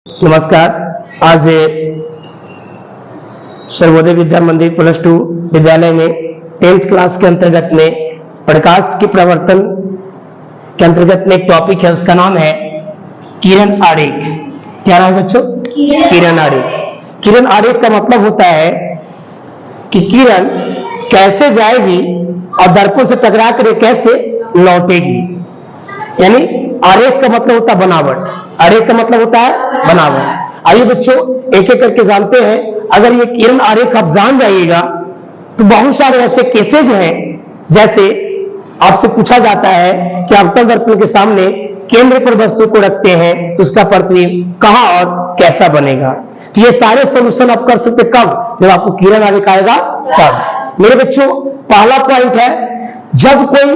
नमस्कार। आज सर्वोदय विद्या मंदिर +2 विद्यालय में 10th क्लास के अंतर्गत में प्रकाश के प्रवर्तन के अंतर्गत में एक टॉपिक है, उसका नाम है किरण आरेख। क्या नाम है बच्चों? किरण आरेख। किरण आरेख का मतलब होता है कि किरण कैसे जाएगी और दर्पण से टकरा कर कैसे लौटेगी। यानी आरेख का मतलब होता है बनावट। आरेख का मतलब होता है बनावट। आइए बच्चों एक एक करके जानते हैं। अगर ये किरण आरेख आप जान जाइएगा तो बहुत सारे ऐसे केसेज हैं, जैसे आपसे पूछा जाता है कि अवतल दर्पण के सामने केंद्र पर वस्तु को रखते हैं तो उसका प्रतिबिंब कहां और कैसा बनेगा। तो ये सारे सोल्यूशन आप कर सकते कब? जब आपको किरण आरेख आएगा तब। मेरे बच्चों पहला पॉइंट है, जब कोई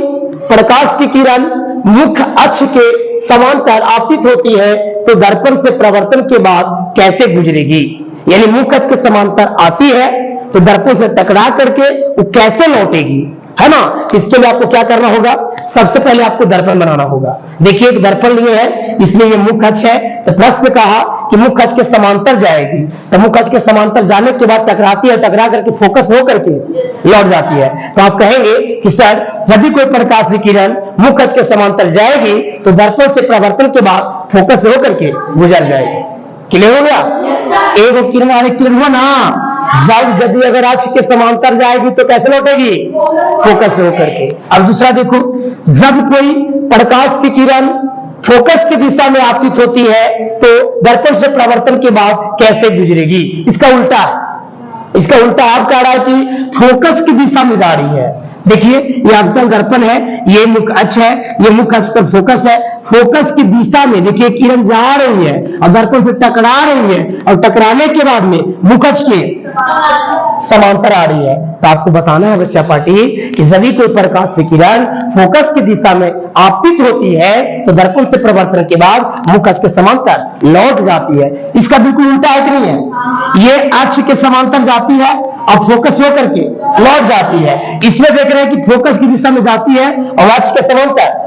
प्रकाश की किरण मुख्य अक्ष के समांतर आपतित होती है तो दर्पण से प्रवर्तन के बाद कैसे गुजरेगी। यानी मुख्य अक्ष के समांतर आती है तो दर्पण से टकरा करके वो कैसे लौटेगी, है ना। इसके लिए आपको क्या करना होगा? सबसे पहले आपको दर्पण बनाना होगा। देखिए एक दर्पण लिए है, इसमें ये मुख्य अक्ष है, तो प्रश्न कहा कि मुख्य अक्ष के समांतर जाएगी, तो मुख्य अक्ष के समांतर जाने के बाद टकराती है, टकरा करके फोकस हो करके लौट जाती है। तो आप कहेंगे कि सर जब भी कोई प्रकाश की किरण मुख्य अक्ष के समांतर जाएगी तो दर्पण से प्रवर्तन के बाद फोकस हो करके गुजर जाएगी। क्लियर हो गया? एक किरण आरेख क्लियर हुआ ना। जब यदि अगर अक्ष के समांतर जाएगी तो कैसे लौटेगी? फोकस होकर के। अब दूसरा देखो, जब कोई प्रकाश की किरण फोकस की दिशा में आपतित होती है तो दर्पण से प्रवर्तन के बाद कैसे गुजरेगी। इसका उल्टा है। इसका उल्टा आप कह रहा है कि फोकस की दिशा में जा रही है। देखिए ये अवतल दर्पण है, ये मुख्य अक्ष है, ये मुख्य अक्ष पर फोकस है। फोकस की दिशा में देखिए किरण जा रही है और दर्पण से टकरा रही है और टकराने के बाद में मुख्य अक्ष के समांतर आ रही है। तो आपको बताना है बच्चा पार्टी कि जब भी कोई प्रकाश की किरण फोकस की दिशा में आपतित होती है तो दर्पण से प्रवर्तन के बाद मुख्य अक्ष के समांतर लौट जाती है। इसका बिल्कुल उल्टा है कि नहीं है? ये अक्ष के समांतर जाती है और फोकस होकर के लौट जाती है। इसमें देख रहे हैं कि फोकस की दिशा में जाती है और अक्ष के समांतर।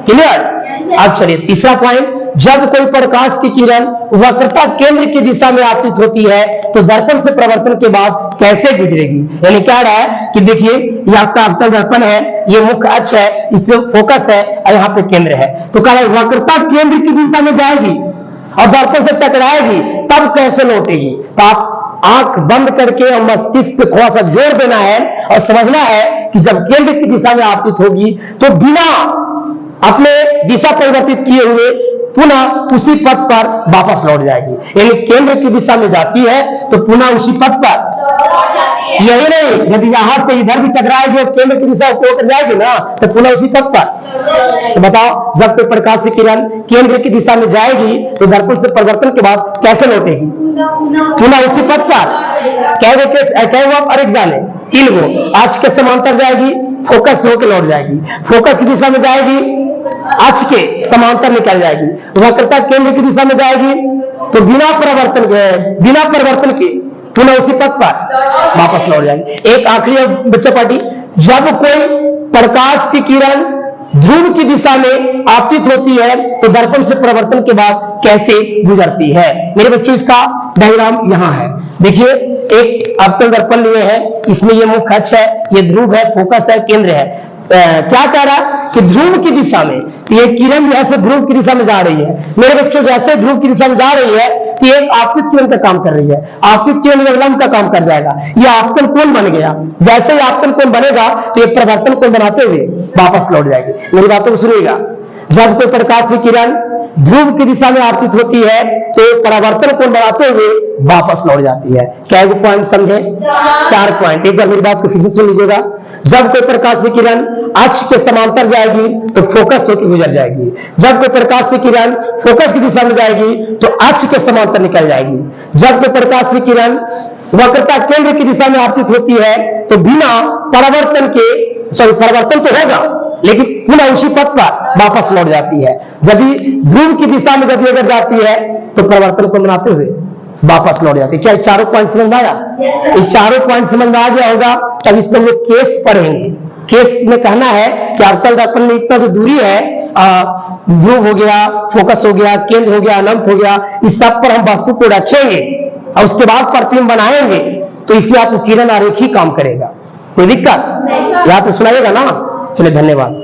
क्लियर? अब चलिए तीसरा पॉइंट, जब कोई प्रकाश की किरण वक्रता केंद्र की दिशा में आपतित होती है तो दर्पण से प्रवर्तन के बाद कैसे गुजरेगी। यानी क्या रहा है कि देखिए ये आपका अवतल दर्पण है, ये मुख्य अक्ष है, इसमें फोकस है और यहाँ पे केंद्र है। तो कह रहा है वक्रता केंद्र की दिशा में जाएगी और दर्पण से टकराएगी तब कैसे लौटेगी। तो आप आंख बंद करके और मस्तिष्क पे थोड़ा सा जोर देना है और समझना है कि जब केंद्र की दिशा में आपतित होगी तो बिना अपने दिशा परिवर्तित किए हुए पुनः उसी पथ पर वापस लौट जाएगी। यानी केंद्र की दिशा में जाती है तो पुनः उसी पथ पर। यही नहीं, यदि यहां से इधर भी टकराएगी और केंद्र की दिशा को होकर जाएगी ना तो पुनः उसी पथ पर। तो बताओ जब कोई प्रकाश की किरण केंद्र की दिशा में जाएगी तो दर्पण से परिवर्तन के बाद कैसे लौटेगी? पुनः उसी पथ पर। कह वो आप अरेख जाने 3 गो। अक्ष के समांतर जाएगी, फोकस होकर लौट जाएगी, फोकस की दिशा में जाएगी, अक्ष के समांतर निकल जाएगी, वक्रता केंद्र की दिशा में जाएगी तो बिना परिवर्तन के पुनः उसी पथ पर वापस लौट जाएगी। एक आखिरी बच्चा पार्टी, जब कोई प्रकाश की किरण ध्रुव की दिशा में आपतित होती है तो दर्पण से परिवर्तन के बाद कैसे गुजरती है। मेरे बच्चों इसका डायग्राम यहां है। देखिए एक अवतल दर्पण लिए है, इसमें ये मुख्य अक्ष है, ये ध्रुव है, फोकस है, केंद्र है। क्या कह रहा है कि ध्रुव की दिशा में ये किरण जैसे ध्रुव की दिशा में जा रही है। मेरे बच्चों जैसे ध्रुव की दिशा में जा रही है तो एक आपतित किरण का काम कर रही है, आपतित किरण लंब का काम कर जाएगा। ये आपतन कोण बन गया। जैसे ही आपतन कोण बनेगा तो ये प्रवर्तन कोण बनाते हुए वापस लौट जाएगी। मेरी बातों को सुनिएगा, जब कोई प्रकाश की किरण ध्रुव की दिशा में आपतित होती है तो परावर्तन कोण बनाते हुए वापस लौट जाती है। क्या वो पॉइंट समझे? 4 पॉइंट। एक बार मेरी बात को फिर से सुन लीजिएगा। जब कोई प्रकाश की किरण अक्ष के समांतर जाएगी तो फोकस होकर गुजर जाएगी। जब कोई प्रकाश की किरण फोकस की दिशा में जाएगी तो अक्ष के समांतर निकल जाएगी। जब कोई प्रकाश की किरण वक्रता केंद्र की दिशा में आपतित होती है तो बिना परिवर्तन तो होगा लेकिन पुनः उसी पथ पर वापस लौट जाती है। यदि ध्रुव की दिशा में यदि अगर जाती है तो परिवर्तन को बनाते हुए वापस लौट जाती है। क्या चारों पॉइंट समझ में आया? ये चारों पॉइंट समझ में आ गया होगा तब इसमें हम लोग केस पढ़ेंगे। केस में कहना है कि अवतल दर्पण में इतना जो दूरी है ध्रुव हो गया, फोकस हो गया, केंद्र हो गया, अनंत हो गया, इस सब पर हम वस्तु को रखेंगे और उसके बाद प्रतिबिंब बनाएंगे तो इसमें आपको किरण आरेख ही काम करेगा। कोई दिक्कत? याद तो सुनाइएगा ना। चलिए, धन्यवाद।